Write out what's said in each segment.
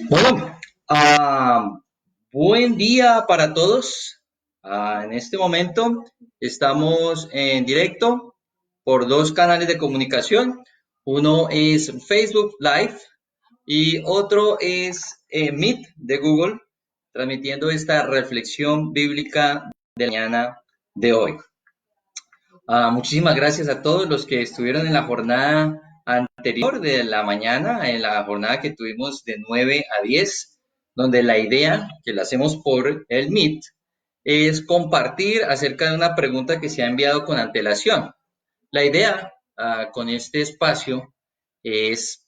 Bueno, ah, buen día para todos. En este momento estamos en directo por dos canales de comunicación. Uno es Facebook Live y otro es Meet de Google, transmitiendo esta reflexión bíblica de la mañana de hoy. Muchísimas gracias a todos los que estuvieron en la jornada anterior de la mañana, en la jornada que tuvimos de 9 a 10, donde la idea que la hacemos por el Meet es compartir acerca de una pregunta que se ha enviado con antelación. La idea con este espacio es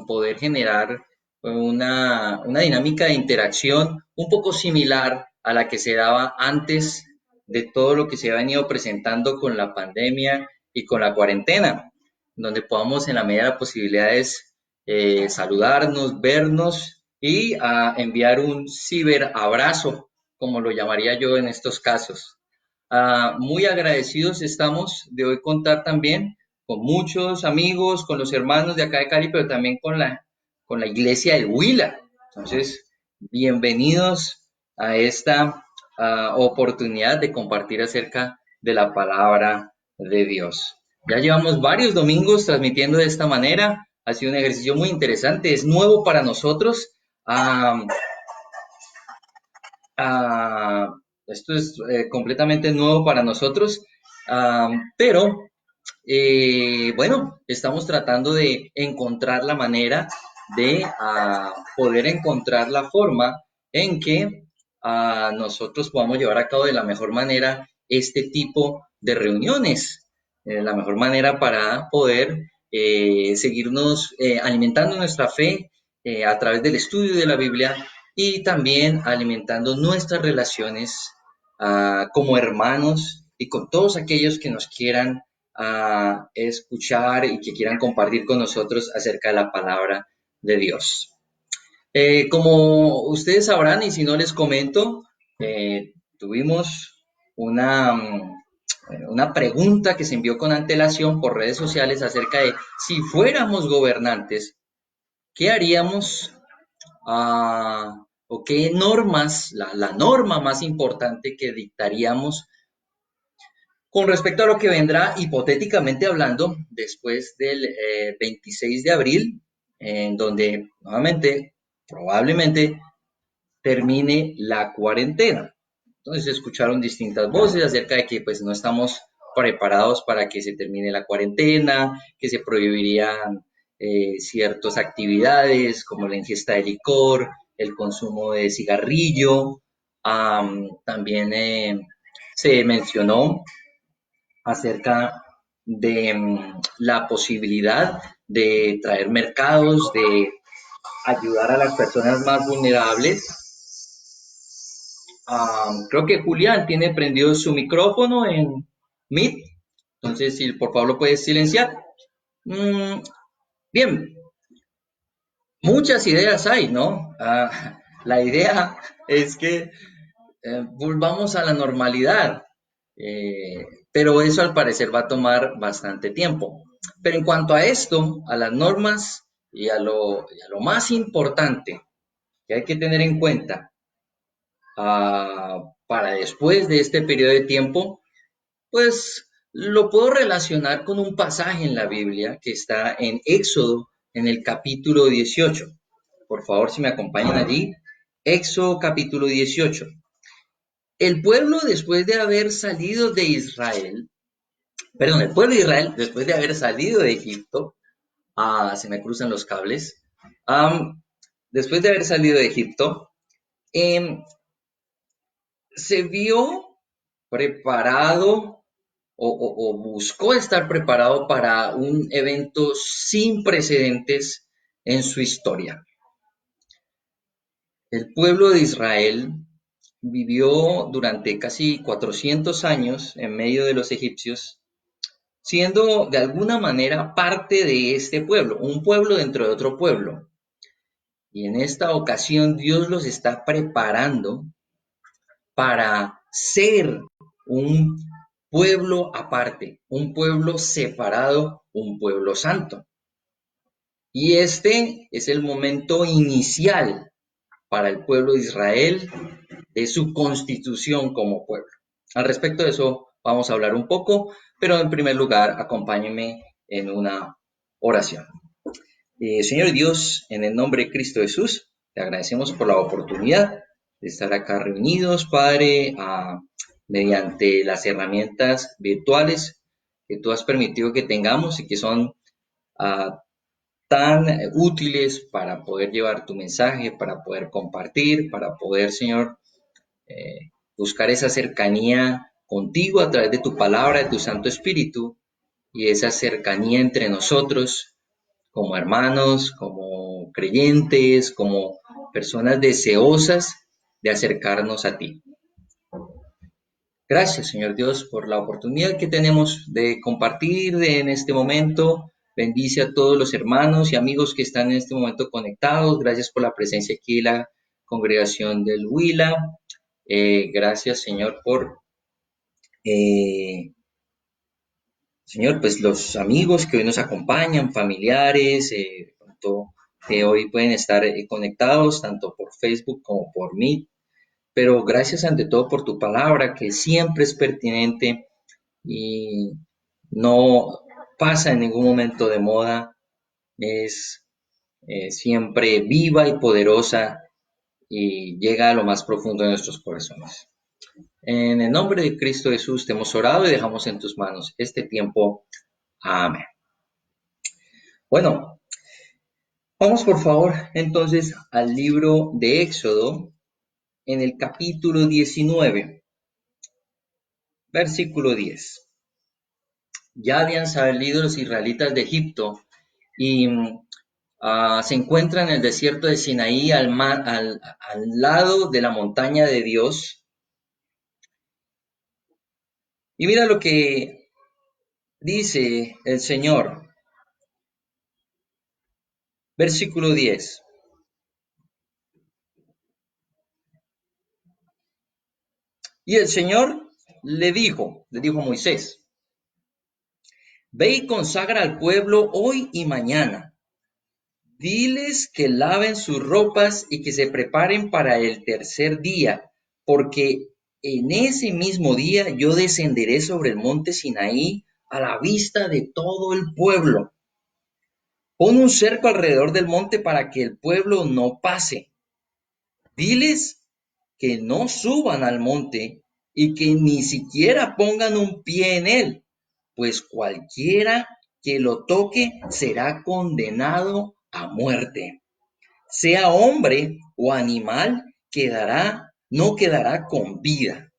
poder generar una dinámica de interacción un poco similar a la que se daba antes de todo lo que se ha venido presentando con la pandemia y con la cuarentena, donde podamos en la medida de las posibilidades saludarnos, vernos y enviar un ciberabrazo, como lo llamaría yo en estos casos. Muy agradecidos estamos de hoy contar también con muchos amigos, con los hermanos de acá de Cali, pero también con la iglesia del Huila. Entonces, bienvenidos a esta oportunidad de compartir acerca de la palabra de Dios. Ya llevamos varios domingos transmitiendo de esta manera. Ha sido un ejercicio muy interesante, es nuevo para nosotros. Ah, Ah, Esto es completamente nuevo para nosotros, pero bueno, estamos tratando de encontrar la manera de poder encontrar la forma en que nosotros podamos llevar a cabo de la mejor manera este tipo de reuniones, la mejor manera para poder seguirnos alimentando nuestra fe a través del estudio de la Biblia y también alimentando nuestras relaciones como hermanos y con todos aquellos que nos quieran escuchar y que quieran compartir con nosotros acerca de la palabra de Dios. Como ustedes sabrán, y si no les comento, tuvimos una pregunta que se envió con antelación por redes sociales acerca de si fuéramos gobernantes, ¿qué haríamos o qué normas, la norma más importante que dictaríamos con respecto a lo que vendrá hipotéticamente hablando después del 26 de abril, en donde nuevamente probablemente termine la cuarentena? Entonces se escucharon distintas voces acerca de que pues no estamos preparados para que se termine la cuarentena, que se prohibirían ciertas actividades como la ingesta de licor, el consumo de cigarrillo. También se mencionó acerca de la posibilidad de traer mercados, de ayudar a las personas más vulnerables. Creo que Julián tiene prendido su micrófono en Meet, entonces si por favor lo puedes silenciar. Mm, Bien, muchas ideas hay, ¿no? La idea es que volvamos a la normalidad, pero eso al parecer va a tomar bastante tiempo. Pero en cuanto a esto, a las normas y a lo más importante que hay que tener en cuenta para después de este periodo de tiempo, pues lo puedo relacionar con un pasaje en la Biblia que está en Éxodo, en el capítulo 18. Por favor, si me acompañan allí, Éxodo capítulo 18. El pueblo después de haber salido de Israel, perdón, el pueblo de Israel después de haber salido de Egipto, se me cruzan los cables, después de haber salido de Egipto, em, se vio preparado o buscó estar preparado para un evento sin precedentes en su historia. El pueblo de Israel vivió durante casi 400 años en medio de los egipcios, siendo de alguna manera parte de este pueblo, un pueblo dentro de otro pueblo. Y en esta ocasión Dios los está preparando para ser un pueblo aparte, un pueblo separado, un pueblo santo. Y este es el momento inicial para el pueblo de Israel de su constitución como pueblo. Al respecto de eso vamos a hablar un poco, pero en primer lugar acompáñenme en una oración. Señor Dios, en el nombre de Cristo Jesús, te agradecemos por la oportunidad de estar acá reunidos, Padre, mediante las herramientas virtuales que tú has permitido que tengamos y que son ah, tan útiles para poder llevar tu mensaje, para poder compartir, para poder, Señor, buscar esa cercanía contigo a través de tu palabra, de tu Santo Espíritu y esa cercanía entre nosotros como hermanos, como creyentes, como personas deseosas de acercarnos a ti. Gracias, Señor Dios, por la oportunidad que tenemos de compartir en este momento. Bendice a todos los hermanos y amigos que están en este momento conectados. Gracias por la presencia aquí de la congregación del Huila. Gracias, Señor, por, Señor, pues los amigos que hoy nos acompañan, familiares, que hoy pueden estar conectados tanto por Facebook como por Meet. Pero gracias ante todo por tu palabra, que siempre es pertinente y no pasa en ningún momento de moda, es siempre viva y poderosa y llega a lo más profundo de nuestros corazones. En el nombre de Cristo Jesús te hemos orado y dejamos en tus manos este tiempo. Amén. Bueno, vamos por favor entonces al libro de Éxodo en el capítulo 19, versículo 10. Ya habían salido los israelitas de Egipto y se encuentran en el desierto de Sinaí al lado de la montaña de Dios. Y mira lo que dice el Señor, versículo 10. Y el Señor le dijo a Moisés, ve y consagra al pueblo hoy y mañana. Diles que laven sus ropas y que se preparen para el tercer día, porque en ese mismo día yo descenderé sobre el monte Sinaí a la vista de todo el pueblo. Pon un cerco alrededor del monte para que el pueblo no pase. Diles que no suban al monte y que ni siquiera pongan un pie en él, pues cualquiera que lo toque será condenado a muerte. Sea hombre o animal, no quedará con vida.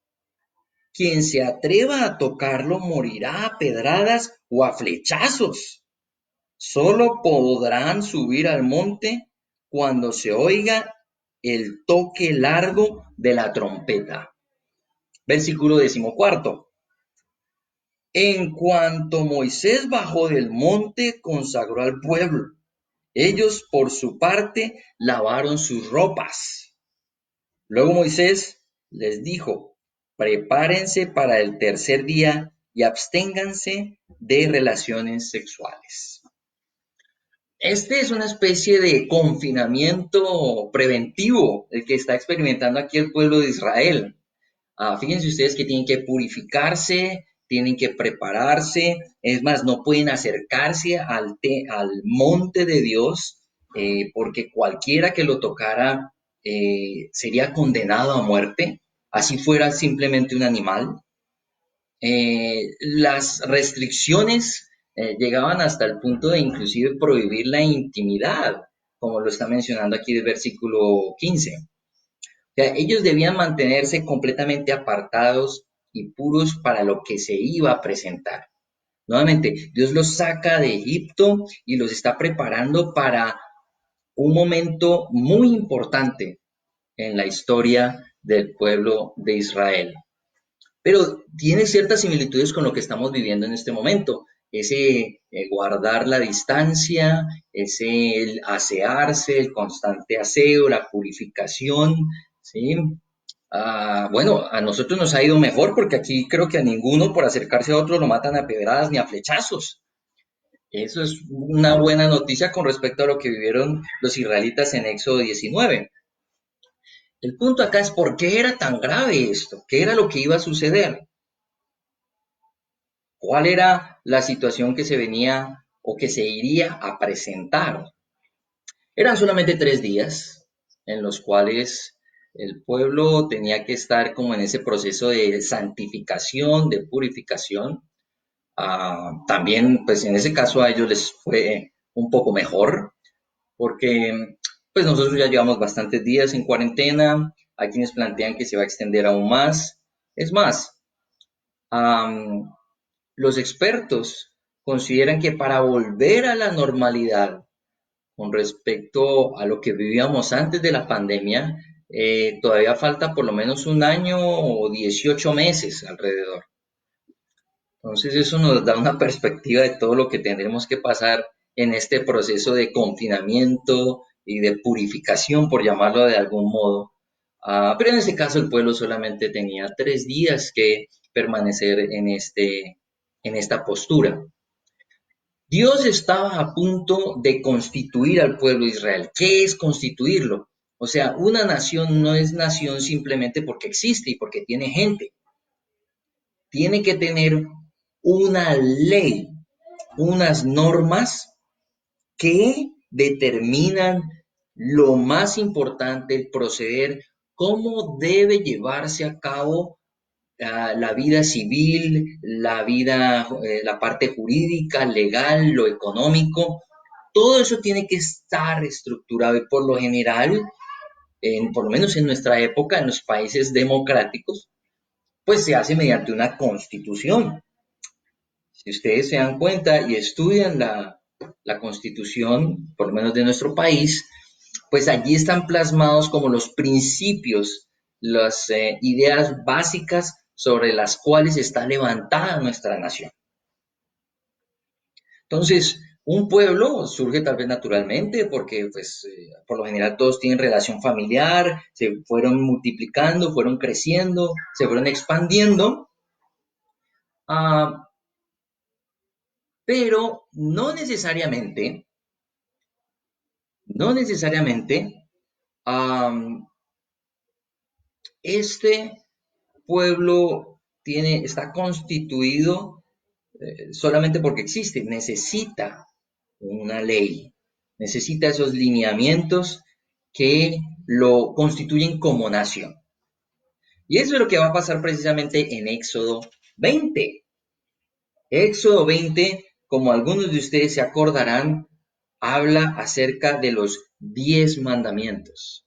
Quien se atreva a tocarlo morirá a pedradas o a flechazos. Solo podrán subir al monte cuando se oiga el toque largo de la trompeta. Versículo 14. En cuanto Moisés bajó del monte, consagró al pueblo. Ellos, por su parte, lavaron sus ropas. Luego Moisés les dijo, prepárense para el tercer día y absténganse de relaciones sexuales. Este es una especie de confinamiento preventivo el que está experimentando aquí el pueblo de Israel. Fíjense ustedes que tienen que purificarse, tienen que prepararse, es más, no pueden acercarse al monte de Dios porque cualquiera que lo tocara sería condenado a muerte, así fuera simplemente un animal. Las restricciones llegaban hasta el punto de inclusive prohibir la intimidad, como lo está mencionando aquí el versículo 15. O sea, ellos debían mantenerse completamente apartados y puros para lo que se iba a presentar. Nuevamente, Dios los saca de Egipto y los está preparando para un momento muy importante en la historia del pueblo de Israel. Pero tiene ciertas similitudes con lo que estamos viviendo en este momento. Ese guardar la distancia, ese el asearse, el constante aseo, la purificación, ¿sí? Bueno, a nosotros nos ha ido mejor porque aquí creo que a ninguno por acercarse a otro lo matan a pedradas ni a flechazos. Eso es una buena noticia con respecto a lo que vivieron los israelitas en Éxodo 19. El punto acá es por qué era tan grave esto, qué era lo que iba a suceder, cuál era la situación que se venía o que se iría a presentar. Eran solamente 3 días en los cuales el pueblo tenía que estar como en ese proceso de santificación, de purificación. También, pues en ese caso a ellos les fue un poco mejor, porque pues nosotros ya llevamos bastantes días en cuarentena, hay quienes plantean que se va a extender aún más. Es más, am, los expertos consideran que para volver a la normalidad con respecto a lo que vivíamos antes de la pandemia, todavía falta por lo menos un año o 18 meses alrededor. Entonces eso nos da una perspectiva de todo lo que tendremos que pasar en este proceso de confinamiento y de purificación, por llamarlo de algún modo. Pero en este caso el pueblo solamente tenía 3 días que permanecer en esta postura. Dios estaba a punto de constituir al pueblo de Israel. ¿Qué es constituirlo? O sea, una nación no es nación simplemente porque existe y porque tiene gente. Tiene que tener una ley, unas normas que determinan lo más importante, el proceder, cómo debe llevarse a cabo la vida civil, la vida, la parte jurídica, legal, lo económico. Todo eso tiene que estar estructurado y por lo general, por lo menos en nuestra época, en los países democráticos, pues se hace mediante una constitución. Si ustedes se dan cuenta y estudian la constitución, por lo menos de nuestro país, pues allí están plasmados como los principios, las ideas básicas sobre las cuales está levantada nuestra nación. Entonces, un pueblo surge tal vez naturalmente porque, pues, por lo general todos tienen relación familiar, se fueron multiplicando, fueron creciendo, se fueron expandiendo, ah, pero no necesariamente, am, este pueblo está constituido solamente porque existe, necesita una ley, necesita esos lineamientos que lo constituyen como nación. Y eso es lo que va a pasar precisamente en Éxodo 20. Éxodo 20, como algunos de ustedes se acordarán, habla acerca de los 10 mandamientos,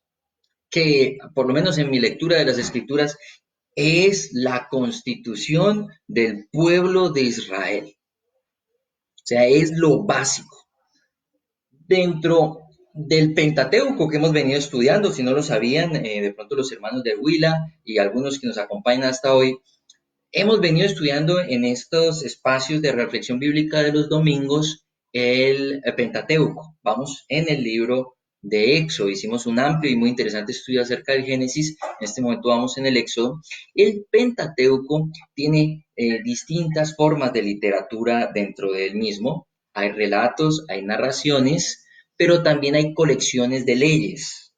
que por lo menos en mi lectura de las escrituras es la constitución del pueblo de Israel. O sea, es lo básico. Dentro del Pentateuco que hemos venido estudiando, si no lo sabían, de pronto los hermanos de Huila y algunos que nos acompañan hasta hoy, hemos venido estudiando en estos espacios de reflexión bíblica de los domingos el Pentateuco. Vamos en el libro de Éxodo. Hicimos un amplio y muy interesante estudio acerca del Génesis. En este momento vamos en el Éxodo. El Pentateuco tiene distintas formas de literatura dentro del mismo. Hay relatos, hay narraciones, pero también hay colecciones de leyes.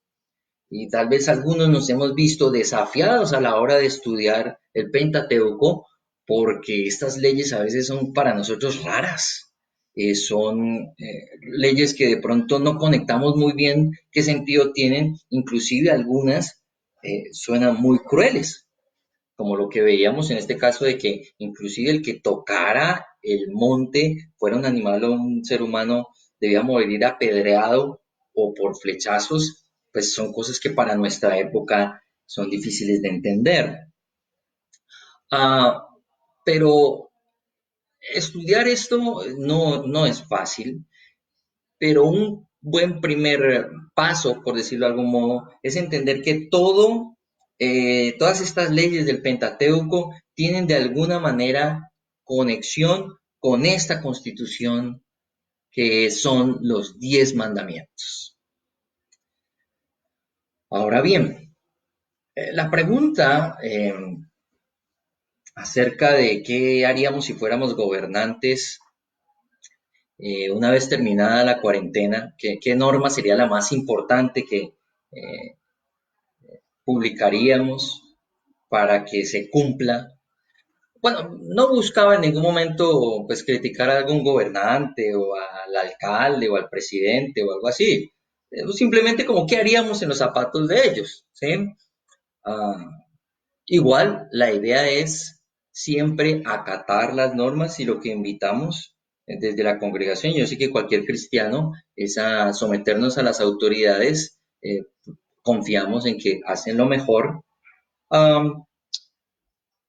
Y tal vez algunos nos hemos visto desafiados a la hora de estudiar el Pentateuco porque estas leyes a veces son para nosotros raras. Son leyes que de pronto no conectamos muy bien qué sentido tienen, inclusive algunas suenan muy crueles, como lo que veíamos en este caso de que inclusive el que tocara el monte, fuera un animal o un ser humano, debía morir apedreado o por flechazos, pues son cosas que para nuestra época son difíciles de entender. Ah, pero estudiar esto no es fácil, pero un buen primer paso, por decirlo de algún modo, es entender que todas estas leyes del Pentateuco tienen de alguna manera conexión con esta constitución que son los 10 mandamientos. Ahora bien, la pregunta acerca de qué haríamos si fuéramos gobernantes una vez terminada la cuarentena, qué norma sería la más importante que eh, publicaríamos para que se cumpla. Bueno, no buscaba en ningún momento pues criticar a algún gobernante o al alcalde o al presidente o algo así. Simplemente como qué haríamos en los zapatos de ellos, ¿sí? Ah, igual la idea es siempre acatar las normas y lo que invitamos desde la congregación, yo sé que cualquier cristiano es a someternos a las autoridades, confiamos en que hacen lo mejor. Am,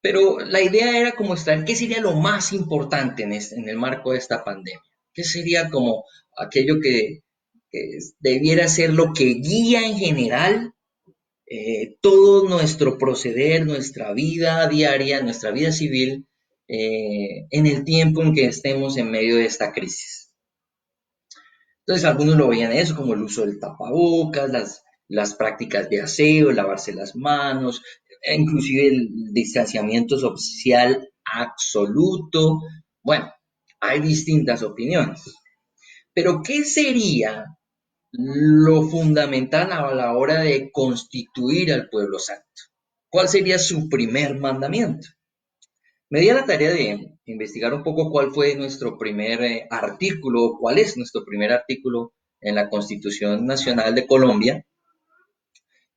pero la idea era como estar, ¿qué sería lo más importante en el marco de esta pandemia? ¿Qué sería como aquello que debiera ser lo que guía en general todo nuestro proceder, nuestra vida diaria, nuestra vida civil, en el tiempo en que estemos en medio de esta crisis? Entonces algunos lo veían eso como el uso del tapabocas, las prácticas de aseo, lavarse las manos, e inclusive el distanciamiento social absoluto. Bueno, hay distintas opiniones. Pero ¿qué sería lo fundamental a la hora de constituir al pueblo santo? ¿Cuál sería su primer mandamiento? Me di a la tarea de investigar un poco cuál fue nuestro primer artículo, cuál es nuestro primer artículo en la Constitución Nacional de Colombia.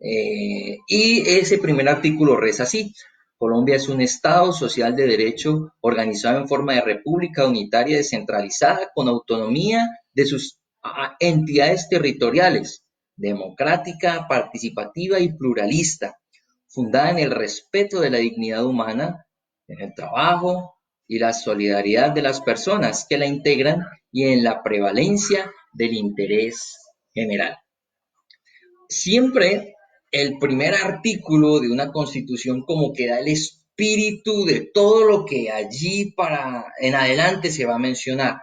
Y ese primer artículo reza así: Colombia es un Estado social de derecho organizado en forma de república unitaria descentralizada con autonomía de sus entidades territoriales, democrática, participativa y pluralista, fundada en el respeto de la dignidad humana, en el trabajo y la solidaridad de las personas que la integran y en la prevalencia del interés general. Siempre el primer artículo de una constitución como que da el espíritu de todo lo que allí para en adelante se va a mencionar.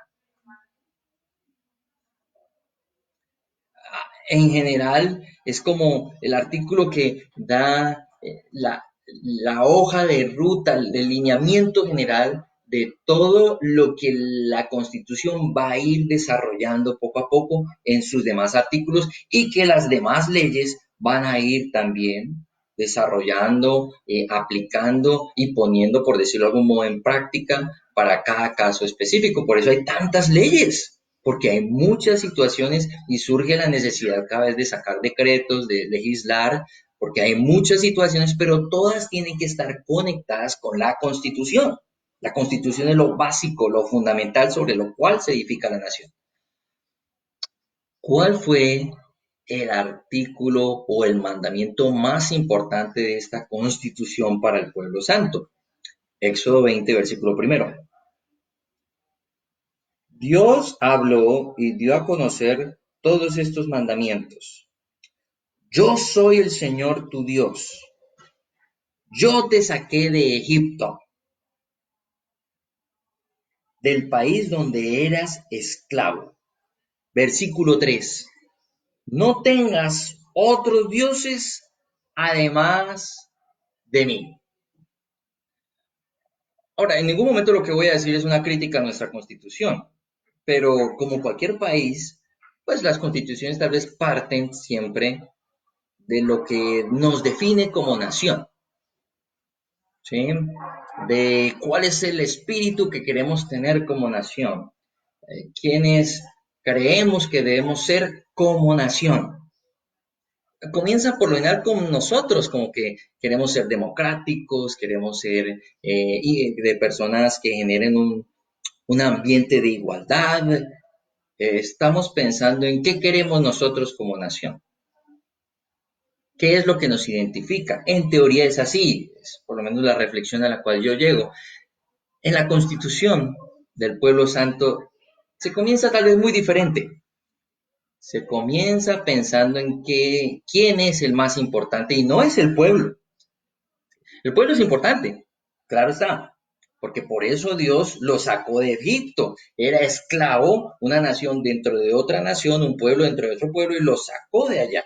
En general es como el artículo que da la hoja de ruta, el lineamiento general de todo lo que la Constitución va a ir desarrollando poco a poco en sus demás artículos y que las demás leyes van a ir también desarrollando, aplicando y poniendo, por decirlo de algún modo, en práctica para cada caso específico. Por eso hay tantas leyes, porque hay muchas situaciones y surge la necesidad cada vez de sacar decretos, de legislar, porque hay muchas situaciones, pero todas tienen que estar conectadas con la Constitución. La Constitución es lo básico, lo fundamental sobre lo cual se edifica la nación. ¿Cuál fue el artículo o el mandamiento más importante de esta Constitución para el pueblo santo? Éxodo 20, versículo primero. Dios habló y dio a conocer todos estos mandamientos. Yo soy el Señor tu Dios. Yo te saqué de Egipto, del país donde eras esclavo. Versículo 3. No tengas otros dioses además de mí. Ahora, en ningún momento lo que voy a decir es una crítica a nuestra constitución, pero como cualquier país, pues las constituciones tal vez parten siempre de lo que nos define como nación, ¿sí? De cuál es el espíritu que queremos tener como nación, quiénes creemos que debemos ser como nación. Comienza por lo general con nosotros, como que queremos ser democráticos, queremos ser y de personas que generen un ambiente de igualdad. Estamos pensando en qué queremos nosotros como nación. ¿Qué es lo que nos identifica? En teoría es así, es por lo menos la reflexión a la cual yo llego. En la constitución del pueblo santo se comienza tal vez muy diferente. Se comienza pensando en quién es el más importante y no es el pueblo. El pueblo es importante, claro está, porque por eso Dios lo sacó de Egipto. Era esclavo, una nación dentro de otra nación, un pueblo dentro de otro pueblo y lo sacó de allá.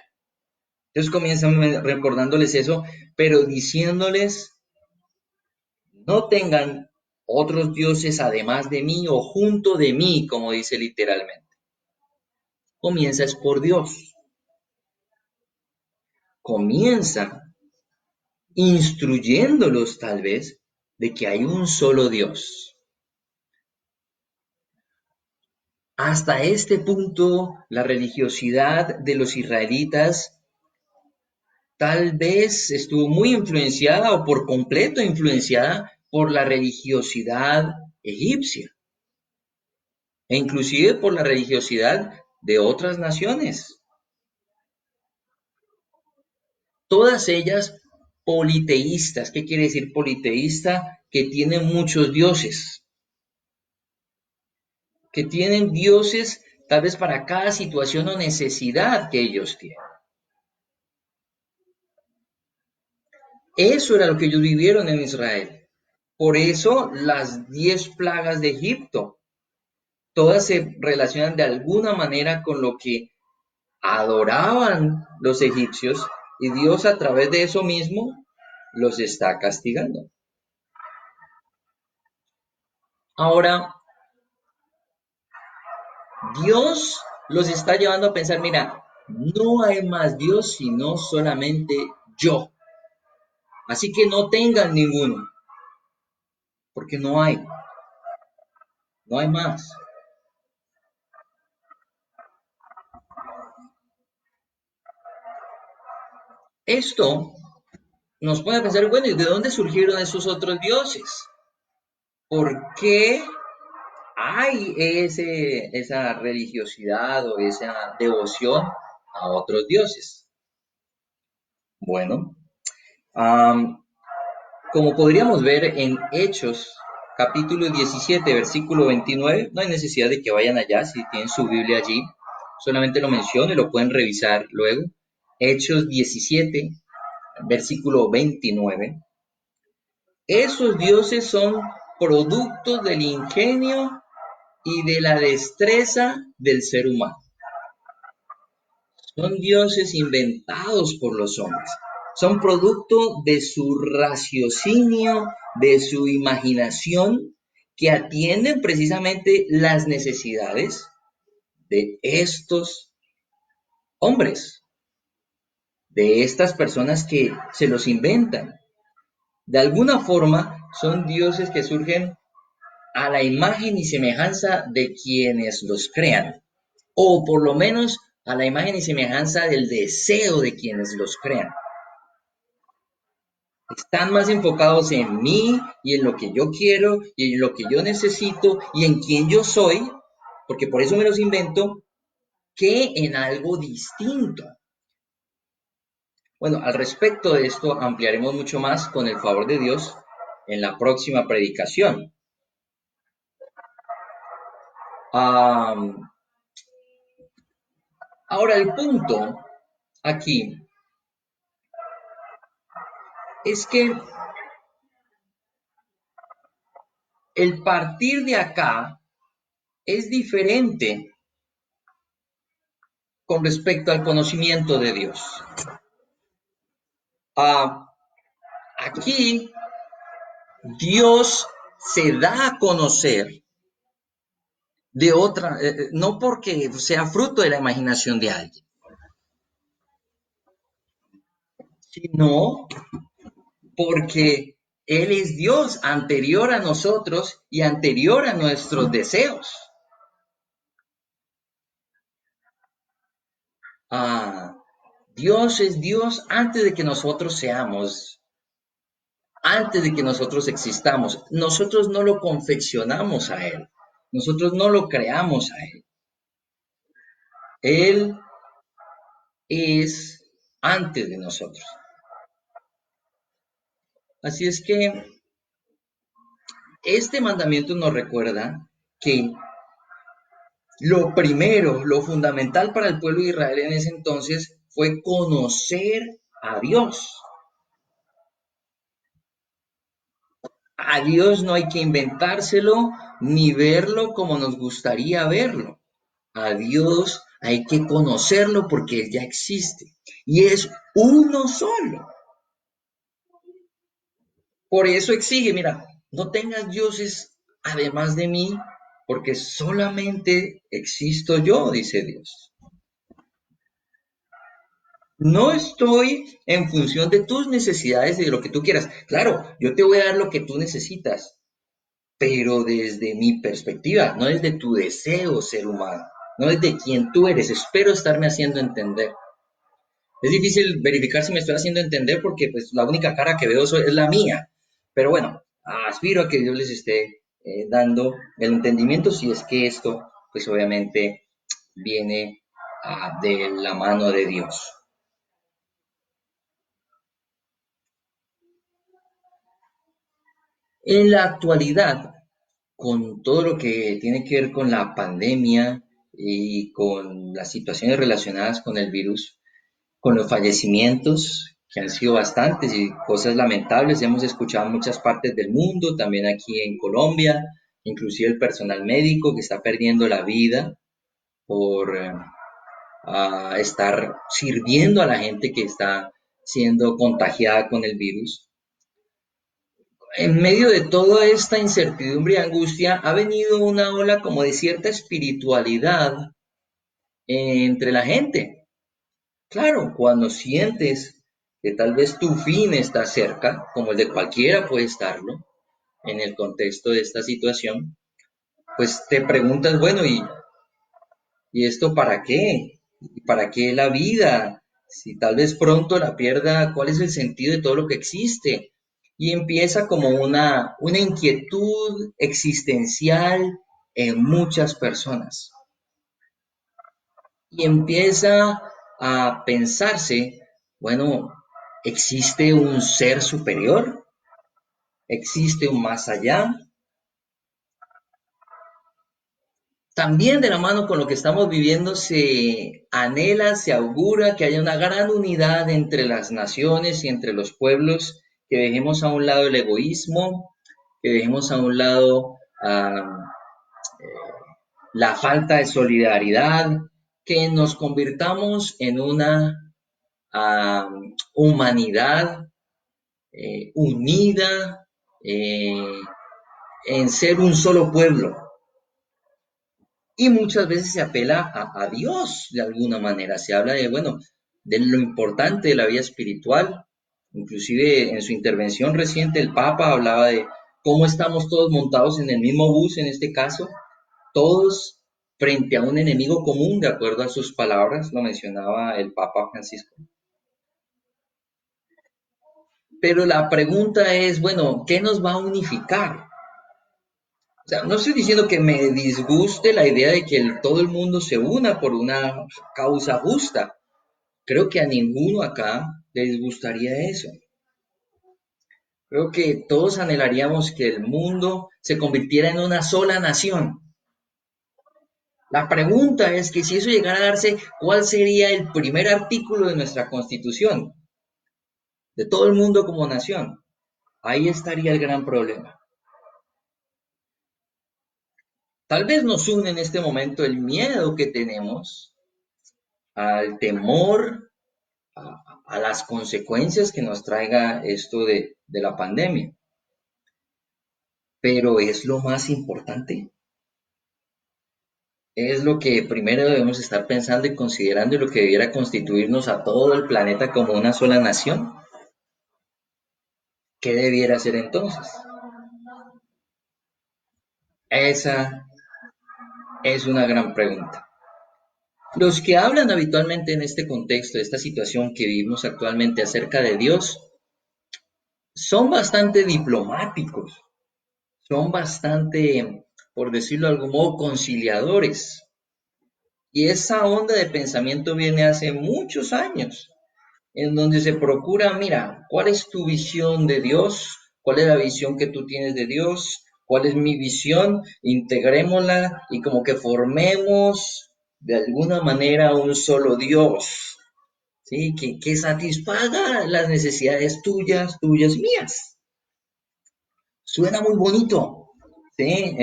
Entonces comienzan recordándoles eso, pero diciéndoles, no tengan otros dioses además de mí o junto de mí, como dice literalmente. Comienza es por Dios. Comienza instruyéndolos tal vez de que hay un solo Dios. Hasta este punto, la religiosidad de los israelitas tal vez estuvo muy influenciada o por completo influenciada por la religiosidad egipcia e inclusive por la religiosidad de otras naciones. Todas ellas politeístas. ¿Qué quiere decir politeísta? Que tienen muchos dioses, que tienen dioses tal vez para cada situación o necesidad que ellos tienen. Eso era lo que ellos vivieron en Israel. Por eso las 10 plagas de Egipto, todas se relacionan de alguna manera con lo que adoraban los egipcios y Dios a través de eso mismo los está castigando. Ahora, Dios los está llevando a pensar, mira, no hay más Dios sino solamente yo. Así que no tengan ninguno, porque no hay más. Esto nos pone a pensar, bueno, ¿y de dónde surgieron esos otros dioses? ¿Por qué hay esa religiosidad o esa devoción a otros dioses? Bueno, am, como podríamos ver en Hechos, capítulo 17, versículo 29, no hay necesidad de que vayan allá si tienen su Biblia allí, solamente lo menciono y lo pueden revisar luego. Hechos 17, versículo 29. Esos dioses son productos del ingenio y de la destreza del ser humano. Son dioses inventados por los hombres. Son producto de su raciocinio, de su imaginación, que atienden precisamente las necesidades de estos hombres, de estas personas que se los inventan. De alguna forma, son dioses que surgen a la imagen y semejanza de quienes los crean, o por lo menos a la imagen y semejanza del deseo de quienes los crean. Están más enfocados en mí y en lo que yo quiero y en lo que yo necesito y en quién yo soy, porque por eso me los invento, que en algo distinto. Bueno, al respecto de esto ampliaremos mucho más con el favor de Dios en la próxima predicación. Ahora el punto aquí es que el partir de acá es diferente con respecto al conocimiento de Dios. Aquí Dios se da a conocer de otra, no porque sea fruto de la imaginación de alguien, sino porque Él es Dios anterior a nosotros y anterior a nuestros deseos. Ah, Dios es Dios antes de que nosotros seamos, antes de que nosotros existamos. Nosotros no lo confeccionamos a Él, nosotros no lo creamos a Él. Él es antes de nosotros. Así es que este mandamiento nos recuerda que lo primero, lo fundamental para el pueblo de Israel en ese entonces fue conocer a Dios. A Dios no hay que inventárselo ni verlo como nos gustaría verlo. A Dios hay que conocerlo porque Él ya existe y es uno solo. Por eso exige, mira, no tengas dioses además de mí, porque solamente existo yo, dice Dios. No estoy en función de tus necesidades y de lo que tú quieras. Claro, yo te voy a dar lo que tú necesitas, pero desde mi perspectiva, no desde tu deseo ser humano, no desde quien tú eres. Espero estarme haciendo entender. Es difícil verificar si me estoy haciendo entender porque pues la única cara que veo es la mía. Pero bueno, aspiro a que Dios les esté dando el entendimiento si es que esto pues obviamente viene de la mano de Dios. En la actualidad, con todo lo que tiene que ver con la pandemia y con las situaciones relacionadas con el virus, con los fallecimientos, que han sido bastantes y cosas lamentables, hemos escuchado en muchas partes del mundo, también aquí en Colombia, inclusive el personal médico que está perdiendo la vida por estar sirviendo a la gente que está siendo contagiada con el virus. En medio de toda esta incertidumbre y angustia ha venido una ola como de cierta espiritualidad entre la gente. Claro, cuando sientes que tal vez tu fin está cerca, como el de cualquiera puede estarlo, en el contexto de esta situación, pues te preguntas, bueno, ¿y esto para qué? ¿Y para qué la vida? Si tal vez pronto la pierda, ¿cuál es el sentido de todo lo que existe? Y empieza como una inquietud existencial en muchas personas. Y empieza a pensarse, bueno, ¿existe un ser superior? ¿Existe un más allá? También de la mano con lo que estamos viviendo se anhela, se augura que haya una gran unidad entre las naciones y entre los pueblos, que dejemos a un lado el egoísmo, que dejemos a un lado la falta de solidaridad, que nos convirtamos en una humanidad unida eh, en ser un solo pueblo. Y muchas veces se apela a Dios de alguna manera. Se habla de, bueno, de lo importante de la vida espiritual. Inclusive en su intervención reciente el Papa hablaba de cómo estamos todos montados en el mismo bus, en este caso, todos frente a un enemigo común, de acuerdo a sus palabras, lo mencionaba el Papa Francisco. Pero la pregunta es, bueno, ¿qué nos va a unificar? O sea, no estoy diciendo que me disguste la idea de que todo el mundo se una por una causa justa. Creo que a ninguno acá le disgustaría eso. Creo que todos anhelaríamos que el mundo se convirtiera en una sola nación. La pregunta es que si eso llegara a darse, ¿cuál sería el primer artículo de nuestra Constitución? De todo el mundo como nación. Ahí estaría el gran problema. Tal vez nos une en este momento el miedo que tenemos al temor a las consecuencias que nos traiga esto de la pandemia. Pero es lo más importante. Es lo que primero debemos estar pensando y considerando y lo que debiera constituirnos a todo el planeta como una sola nación. ¿Qué debiera ser entonces? Esa es una gran pregunta. Los que hablan habitualmente en este contexto, de esta situación que vivimos actualmente acerca de Dios, son bastante diplomáticos, son bastante, por decirlo de algún modo, conciliadores. Y esa onda de pensamiento viene hace muchos años, en donde se procura, mira, ¿cuál es tu visión de Dios? ¿Cuál es la visión que tú tienes de Dios? ¿Cuál es mi visión? Integrémosla y como que formemos de alguna manera un solo Dios, ¿sí? Que satisfaga las necesidades tuyas, tuyas, mías. Suena muy bonito, ¿sí?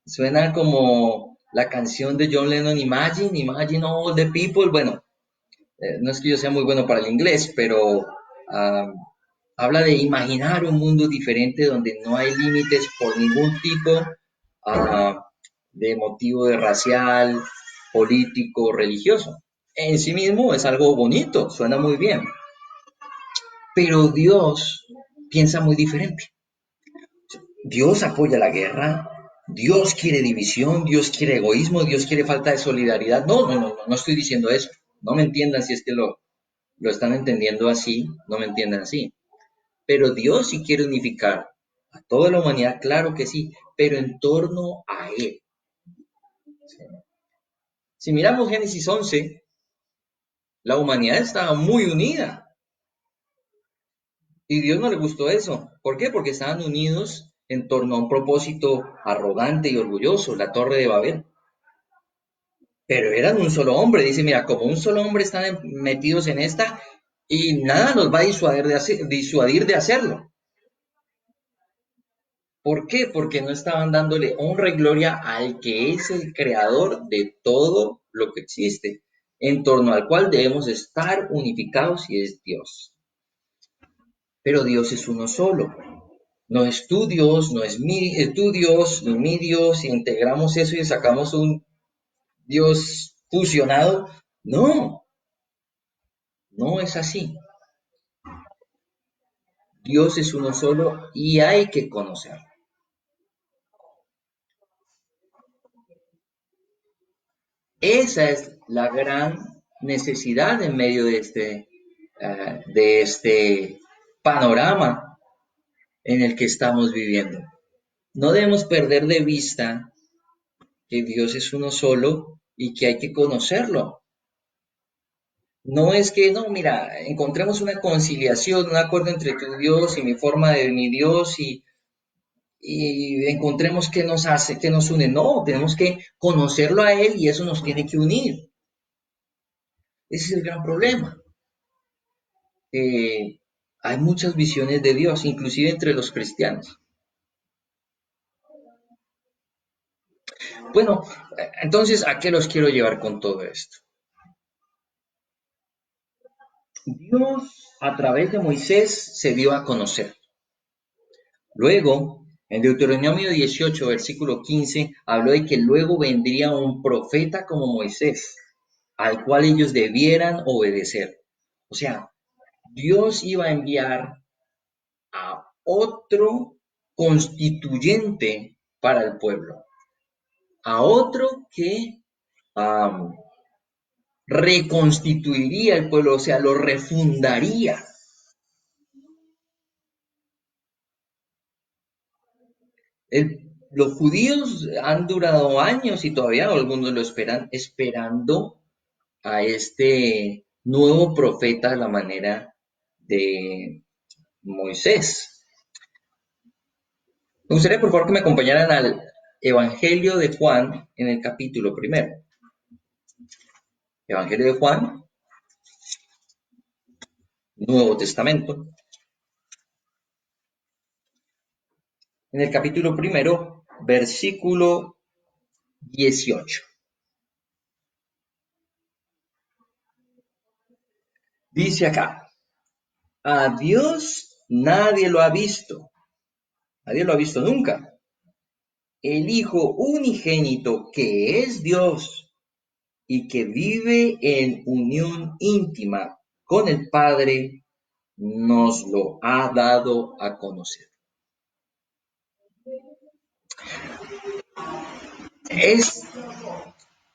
Suena como la canción de John Lennon, Imagine, Imagine all the people. Bueno, no es que yo sea muy bueno para el inglés, pero Habla de imaginar un mundo diferente donde no hay límites por ningún tipo de motivo de racial, político, religioso. En sí mismo es algo bonito, suena muy bien, pero Dios piensa muy diferente. Dios apoya la guerra, Dios quiere división, Dios quiere egoísmo, Dios quiere falta de solidaridad. No estoy diciendo eso. No me entiendan si es que lo están entendiendo así, no me entiendan así. Pero Dios sí quiere unificar a toda la humanidad, claro que sí, pero en torno a Él. Si miramos Génesis 11, la humanidad estaba muy unida y Dios no le gustó eso. ¿Por qué? Porque estaban unidos en torno a un propósito arrogante y orgulloso, la Torre de Babel. Pero eran un solo hombre. Dice, mira, como un solo hombre están metidos en esta y nada nos va a disuadir de hacerlo. ¿Por qué? Porque no estaban dándole honra y gloria al que es el creador de todo lo que existe, en torno al cual debemos estar unificados y es Dios. Pero Dios es uno solo. No es tu Dios, no es tu Dios, no es mi Dios, si integramos eso y sacamos un Dios fusionado. No, no es así. Dios es uno solo y hay que conocerlo. Esa es la gran necesidad en medio de este panorama en el que estamos viviendo. No debemos perder de vista que Dios es uno solo y que hay que conocerlo. No es que, no, mira, encontremos una conciliación, un acuerdo entre tu Dios y mi forma de mi Dios y encontremos qué nos hace, qué nos une. No, tenemos que conocerlo a Él y eso nos tiene que unir. Ese es el gran problema. Hay muchas visiones de Dios, inclusive entre los cristianos. Bueno, entonces, ¿a qué los quiero llevar con todo esto? Dios a través de Moisés se dio a conocer. Luego, en Deuteronomio 18, versículo 15, habló de que luego vendría un profeta como Moisés, al cual ellos debieran obedecer. O sea, Dios iba a enviar a otro constituyente para el pueblo, a otro que um, reconstituiría el pueblo, o sea, lo refundaría. Los judíos han durado años y todavía algunos lo esperan, esperando a este nuevo profeta a la manera de Moisés. Me gustaría, por favor, que me acompañaran al Evangelio de Juan en el capítulo primero. Evangelio de Juan, Nuevo Testamento. En el capítulo primero, versículo 18. Dice acá, a Dios nadie lo ha visto, nadie lo ha visto nunca. El Hijo unigénito que es Dios y que vive en unión íntima con el Padre, nos lo ha dado a conocer. Es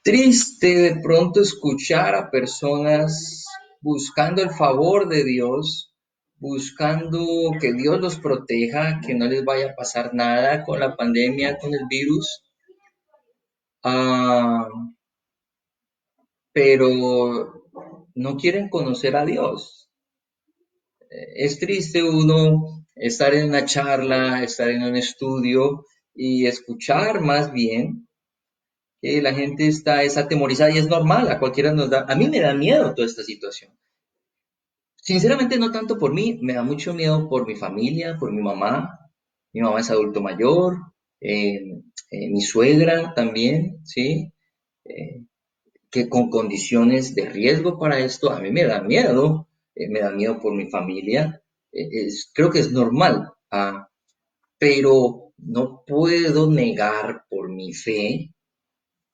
triste de pronto escuchar a personas buscando el favor de Dios, buscando que Dios los proteja, que no les vaya a pasar nada con la pandemia, con el virus, ah, pero no quieren conocer a Dios. Es triste uno estar en una charla, estar en un estudio y escuchar más bien que la gente es atemorizada y es normal, a cualquiera nos da, a mí me da miedo toda esta situación. Sinceramente no tanto por mí, me da mucho miedo por mi familia, por mi mamá es adulto mayor, mi suegra también, ¿sí? Eh, que con condiciones de riesgo para esto, a mí me da miedo por mi familia, creo que es normal, pero no puedo negar por mi fe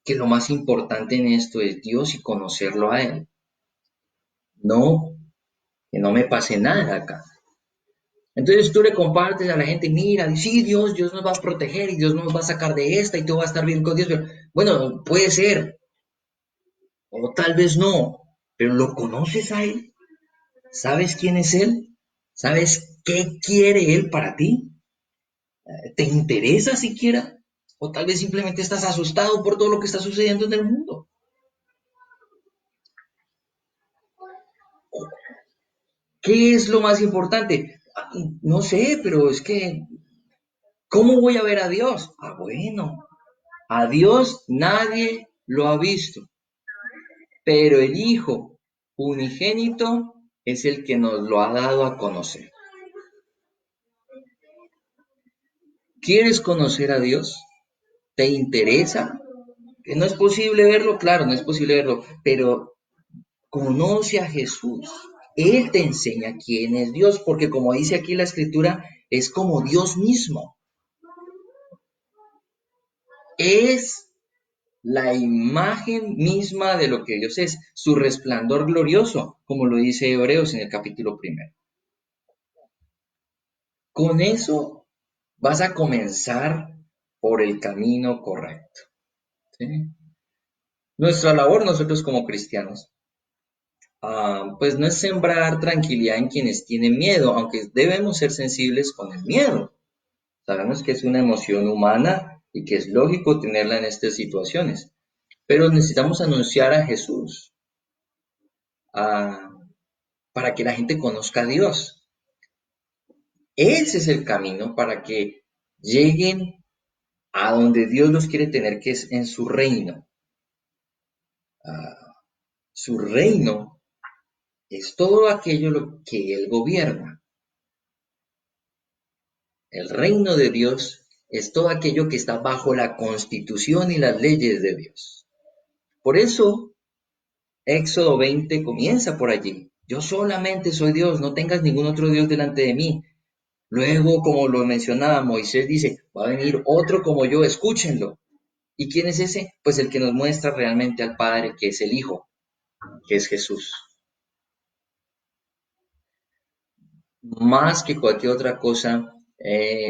que lo más importante en esto es Dios y conocerlo a Él. No, que no me pase nada acá. Entonces tú le compartes a la gente, mira, sí, Dios nos va a proteger y Dios nos va a sacar de esta y todo va a estar bien con Dios. Pero, bueno, puede ser, o tal vez no, pero ¿lo conoces a Él? ¿Sabes quién es Él? ¿Sabes qué quiere Él para ti? ¿Te interesa siquiera? O tal vez simplemente estás asustado por todo lo que está sucediendo en el mundo. ¿Qué es lo más importante? No sé, pero es que, ¿cómo voy a ver a Dios? Bueno, a Dios nadie lo ha visto, pero el Hijo unigénito es el que nos lo ha dado a conocer. ¿Quieres conocer a Dios? ¿Te interesa? Que no es posible verlo, claro, no es posible verlo, pero conoce a Jesús. Él te enseña quién es Dios, porque como dice aquí la escritura, es como Dios mismo. Es la imagen misma de lo que Dios es, su resplandor glorioso, como lo dice Hebreos en el capítulo primero. Con eso vas a comenzar por el camino correcto. ¿Sí? Nuestra labor, nosotros como cristianos, pues no es sembrar tranquilidad en quienes tienen miedo, aunque debemos ser sensibles con el miedo. Sabemos que es una emoción humana y que es lógico tenerla en estas situaciones, pero necesitamos anunciar a Jesús ah, para que la gente conozca a Dios. Ese es el camino para que lleguen a donde Dios los quiere tener, que es en su reino. Su reino es todo aquello lo que Él gobierna. El reino de Dios es todo aquello que está bajo la constitución y las leyes de Dios. Por eso, Éxodo 20 comienza por allí. Yo solamente soy Dios, no tengas ningún otro Dios delante de mí. Luego, como lo mencionaba, Moisés dice, va a venir otro como yo, escúchenlo. ¿Y quién es ese? Pues el que nos muestra realmente al Padre, que es el Hijo, que es Jesús. Más que cualquier otra cosa,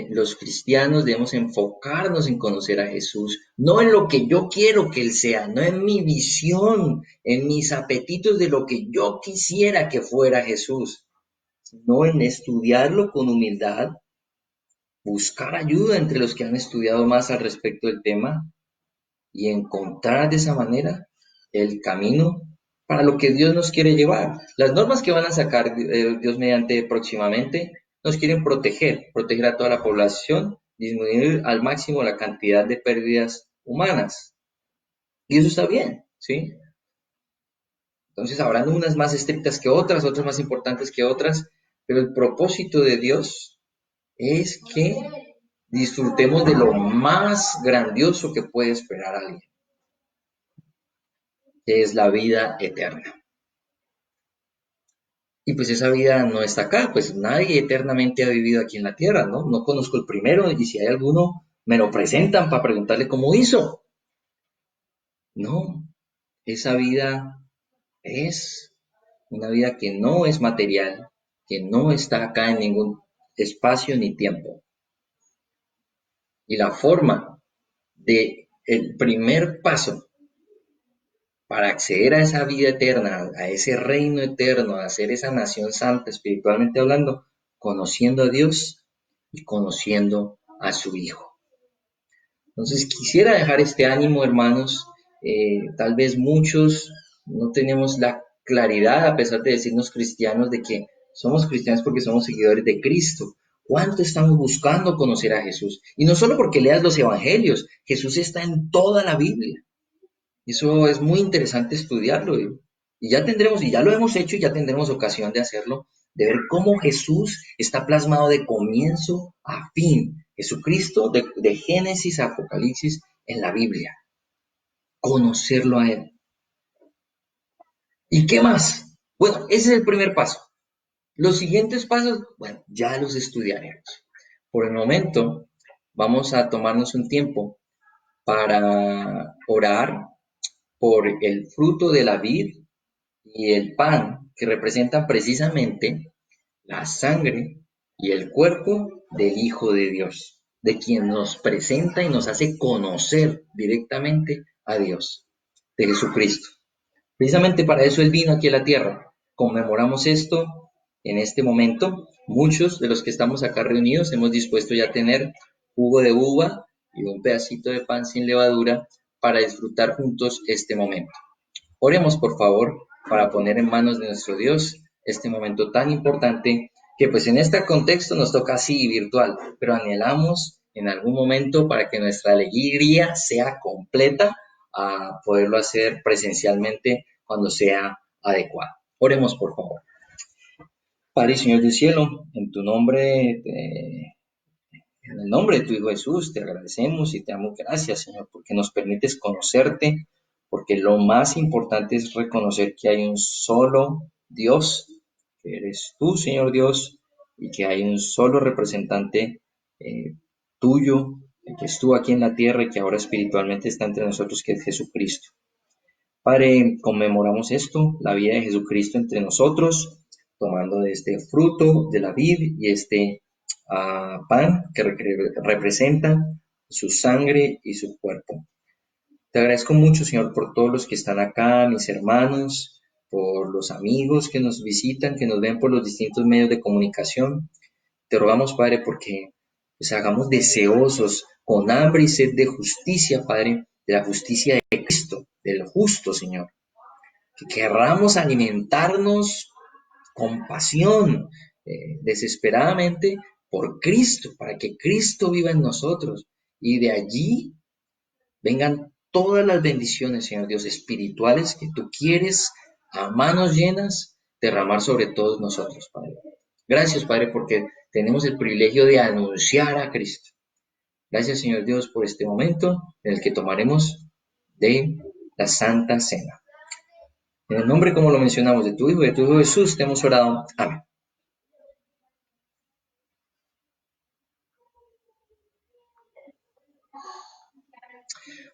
los cristianos debemos enfocarnos en conocer a Jesús, no en lo que yo quiero que Él sea, no en mi visión, en mis apetitos de lo que yo quisiera que fuera Jesús, sino en estudiarlo con humildad, buscar ayuda entre los que han estudiado más al respecto del tema y encontrar de esa manera el camino para lo que Dios nos quiere llevar. Las normas que van a sacar Dios mediante próximamente nos quieren proteger a toda la población, disminuir al máximo la cantidad de pérdidas humanas. Y eso está bien, ¿sí? Entonces habrán unas más estrictas que otras más importantes que otras, pero el propósito de Dios es que disfrutemos de lo más grandioso que puede esperar a alguien, que es la vida eterna. Y pues esa vida no está acá, pues nadie eternamente ha vivido aquí en la tierra, ¿no? No conozco el primero y si hay alguno, me lo presentan para preguntarle cómo hizo. No, esa vida es una vida que no es material, que no está acá en ningún espacio ni tiempo. Y la forma de el primer paso para acceder a esa vida eterna, a ese reino eterno, a ser esa nación santa espiritualmente hablando, conociendo a Dios y conociendo a su Hijo. Entonces quisiera dejar este ánimo, hermanos. Tal vez muchos no tenemos la claridad, a pesar de decirnos cristianos, de que somos cristianos porque somos seguidores de Cristo. ¿Cuánto estamos buscando conocer a Jesús? Y no solo porque leas los evangelios, Jesús está en toda la Biblia. Eso es muy interesante estudiarlo. Y ya tendremos, y ya lo hemos hecho y ya tendremos ocasión de hacerlo, de ver cómo Jesús está plasmado de comienzo a fin. Jesucristo de Génesis a Apocalipsis en la Biblia. Conocerlo a Él. ¿Y qué más? Bueno, ese es el primer paso. Los siguientes pasos, bueno, ya los estudiaremos. Por el momento, vamos a tomarnos un tiempo para orar por el fruto de la vid y el pan, que representan precisamente la sangre y el cuerpo del Hijo de Dios, de quien nos presenta y nos hace conocer directamente a Dios, de Jesucristo. Precisamente para eso Él vino aquí a la tierra. Conmemoramos esto en este momento. Muchos de los que estamos acá reunidos hemos dispuesto ya a tener jugo de uva y un pedacito de pan sin levadura para disfrutar juntos este momento. Oremos, por favor, para poner en manos de nuestro Dios este momento tan importante que pues en este contexto nos toca así virtual, pero anhelamos en algún momento para que nuestra alegría sea completa a poderlo hacer presencialmente cuando sea adecuado. Oremos, por favor. Padre y Señor del cielo, en tu nombre, en el nombre de tu Hijo Jesús, te agradecemos y te damos gracias, Señor, porque nos permites conocerte, porque lo más importante es reconocer que hay un solo Dios, que eres tú, Señor Dios, y que hay un solo representante tuyo, que estuvo aquí en la tierra y que ahora espiritualmente está entre nosotros, que es Jesucristo. Padre, conmemoramos esto, la vida de Jesucristo entre nosotros, tomando de este fruto de la vid y este pan que representa su sangre y su cuerpo. Te agradezco mucho, Señor, por todos los que están acá, mis hermanos, por los amigos que nos visitan, que nos ven por los distintos medios de comunicación. Te rogamos, Padre, porque pues, hagamos deseosos, con hambre y sed de justicia, Padre, de la justicia de Cristo, del justo, Señor. Que querramos alimentarnos con pasión, desesperadamente, por Cristo, para que Cristo viva en nosotros. Y de allí vengan todas las bendiciones, Señor Dios, espirituales que tú quieres a manos llenas derramar sobre todos nosotros, Padre. Gracias, Padre, porque tenemos el privilegio de anunciar a Cristo. Gracias, Señor Dios, por este momento en el que tomaremos de la Santa Cena. En el nombre, como lo mencionamos, de tu Hijo Jesús, te hemos orado. Amén.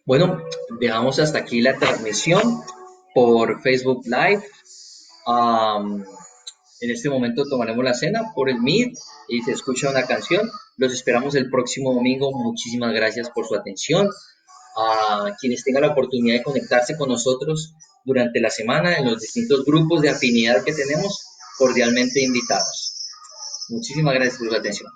Bueno, dejamos hasta aquí la transmisión por Facebook Live. Um, en este momento tomaremos la cena por el Meet y se escucha una canción. Los esperamos el próximo domingo. Muchísimas gracias por su atención. A quienes tengan la oportunidad de conectarse con nosotros durante la semana en los distintos grupos de afinidad que tenemos, cordialmente invitados. Muchísimas gracias por su atención.